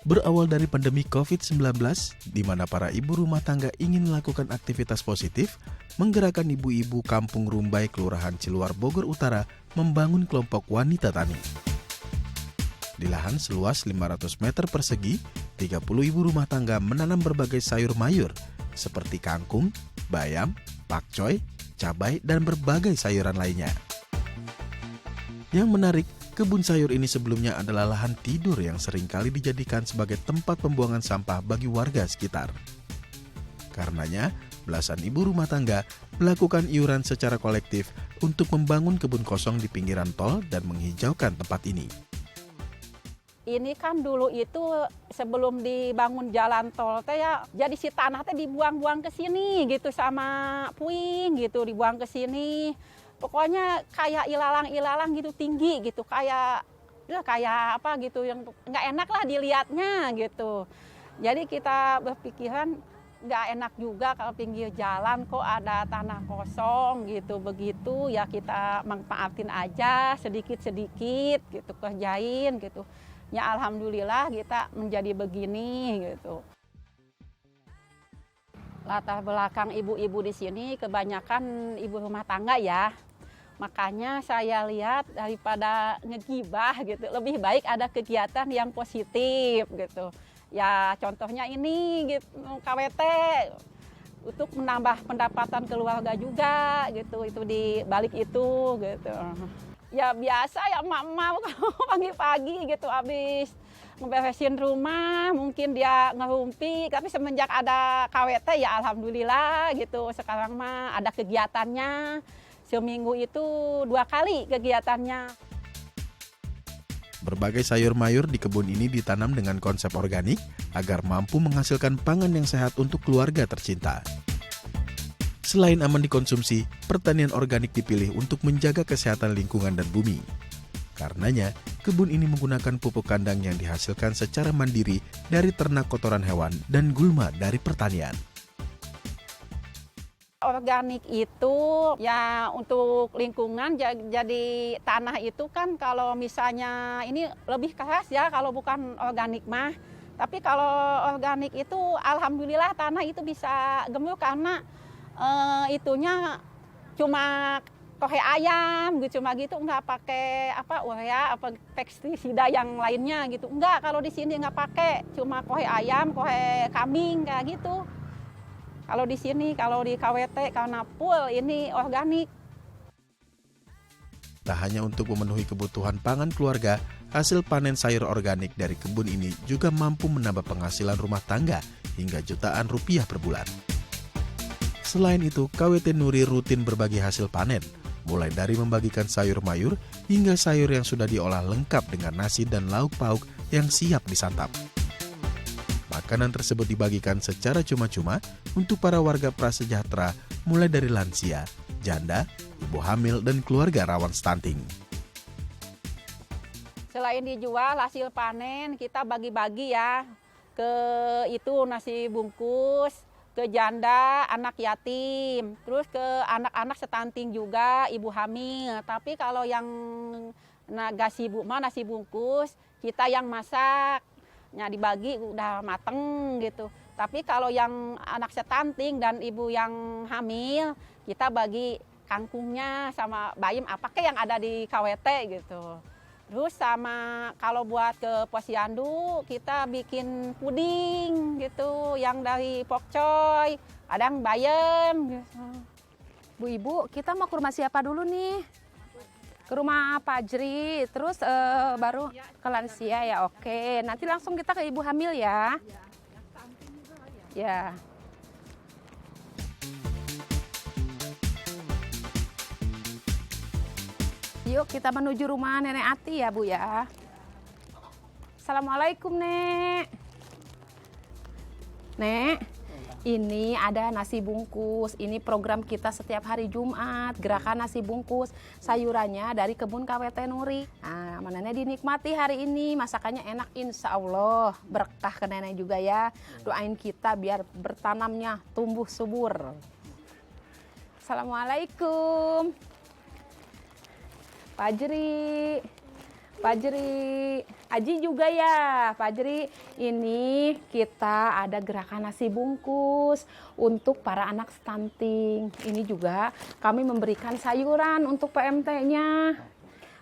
Berawal dari pandemi COVID-19, di mana para ibu rumah tangga ingin melakukan aktivitas positif, menggerakkan ibu-ibu Kampung Rumbai, Kelurahan Ciluar, Bogor Utara, membangun kelompok wanita tani. Di lahan seluas 500 meter persegi, 30 ibu rumah tangga menanam berbagai sayur mayur, seperti kangkung, bayam, pakcoy, cabai, dan berbagai sayuran lainnya. Yang menarik, kebun sayur ini sebelumnya adalah lahan tidur yang seringkali dijadikan sebagai tempat pembuangan sampah bagi warga sekitar. Karenanya, belasan ibu rumah tangga melakukan iuran secara kolektif untuk membangun kebun kosong di pinggiran tol dan menghijaukan tempat ini. Ini kan dulu itu sebelum dibangun jalan tol teh ya, jadi si tanah teh dibuang-buang ke sini gitu sama puing gitu, dibuang ke sini. Pokoknya kayak ilalang-ilalang gitu tinggi gitu, kayak apa gitu yang nggak enak lah dilihatnya gitu. Jadi kita berpikiran nggak enak juga kalau pinggir jalan kok ada tanah kosong gitu, begitu ya kita manfaatin aja sedikit-sedikit gitu, kerjain gitu. Ya alhamdulillah kita menjadi begini gitu. Latar belakang ibu-ibu di sini kebanyakan ibu rumah tangga ya. Makanya saya lihat daripada ngegibah gitu, lebih baik ada kegiatan yang positif gitu. Ya contohnya ini gitu, KWT untuk menambah pendapatan keluarga juga gitu, itu di balik itu gitu. Ya biasa ya emak-emak pagi-pagi gitu habis ngeberesin rumah, mungkin dia ngerumpi, tapi semenjak ada KWT ya alhamdulillah gitu. Sekarang mah ada kegiatannya. Seminggu itu 2 kali kegiatannya. Berbagai sayur mayur di kebun ini ditanam dengan konsep organik agar mampu menghasilkan pangan yang sehat untuk keluarga tercinta. Selain aman dikonsumsi, pertanian organik dipilih untuk menjaga kesehatan lingkungan dan bumi. Karenanya, kebun ini menggunakan pupuk kandang yang dihasilkan secara mandiri dari ternak kotoran hewan dan gulma dari pertanian. Organik itu ya untuk lingkungan, jadi tanah itu kan kalau misalnya ini lebih keras ya kalau bukan organik mah. Tapi kalau organik itu alhamdulillah tanah itu bisa gembur karena itunya cuma kohe ayam gitu, cuma gitu, nggak pakai urea pestisida yang lainnya gitu. Enggak, kalau di sini nggak pakai, cuma kohe ayam, kohe kambing kayak gitu. Kalau di sini, kalau di KWT, karena full ini organik. Tak hanya untuk memenuhi kebutuhan pangan keluarga, hasil panen sayur organik dari kebun ini juga mampu menambah penghasilan rumah tangga hingga jutaan rupiah per bulan. Selain itu, KWT Nuri rutin berbagi hasil panen, mulai dari membagikan sayur mayur hingga sayur yang sudah diolah lengkap dengan nasi dan lauk pauk yang siap disantap. Makanan tersebut dibagikan secara cuma-cuma untuk para warga prasejahtera mulai dari lansia, janda, ibu hamil, dan keluarga rawan stunting. Selain dijual hasil panen, kita bagi-bagi ya ke itu nasi bungkus, ke janda, anak yatim, terus ke anak-anak stunting juga, ibu hamil. Tapi kalau yang nasi bungkus, kita yang masak. Ya dibagi udah mateng gitu. Tapi kalau yang anak stunting dan ibu yang hamil, kita bagi kangkungnya sama bayam yang ada di KWT gitu. Terus sama kalau buat ke posyandu kita bikin puding gitu yang dari pokcoy, kadang bayam gitu. Bu Ibu, kita mau ke rumah siapa dulu nih? Ke rumah Pak Jri, terus baru ke lansia ya, oke. Nanti langsung kita ke ibu hamil ya. Ya. Yuk kita menuju rumah Nenek Ati ya Bu ya. Assalamualaikum Nek. Nek. Ini ada nasi bungkus, ini program kita setiap hari Jumat, gerakan nasi bungkus, sayurannya dari kebun KWT Nuri. Nah, nenek dinikmati hari ini, masakannya enak insya Allah, berkah ke nenek juga ya. Doain kita biar bertanamnya tumbuh subur. Assalamualaikum. Pak Jri. Fajri, Aji juga ya. Fajri, ini kita ada gerakan nasi bungkus untuk para anak stunting. Ini juga kami memberikan sayuran untuk PMT-nya.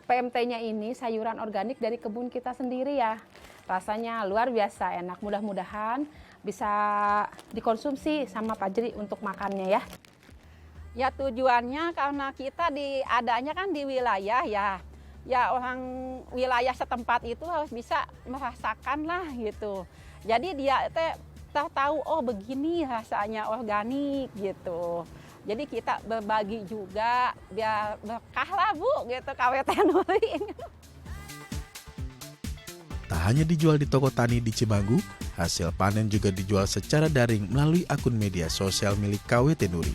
PMT-nya ini sayuran organik dari kebun kita sendiri ya. Rasanya luar biasa enak. Mudah-mudahan bisa dikonsumsi sama Fajri untuk makannya ya. Ya tujuannya karena kita adanya kan di wilayah ya. Ya orang wilayah setempat itu harus bisa merasakan lah gitu. Jadi dia tahu oh begini rasanya organik gitu. Jadi kita berbagi juga biar berkah lah Bu gitu KWT Nuri. Tak hanya dijual di toko tani di Cimanggu, hasil panen juga dijual secara daring melalui akun media sosial milik KWT Nuri.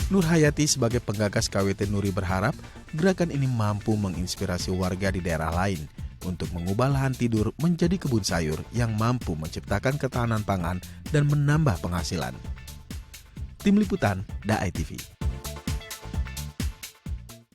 Nur Hayati sebagai penggagas KWT Nuri berharap gerakan ini mampu menginspirasi warga di daerah lain untuk mengubah lahan tidur menjadi kebun sayur yang mampu menciptakan ketahanan pangan dan menambah penghasilan. Tim Liputan, DAI TV.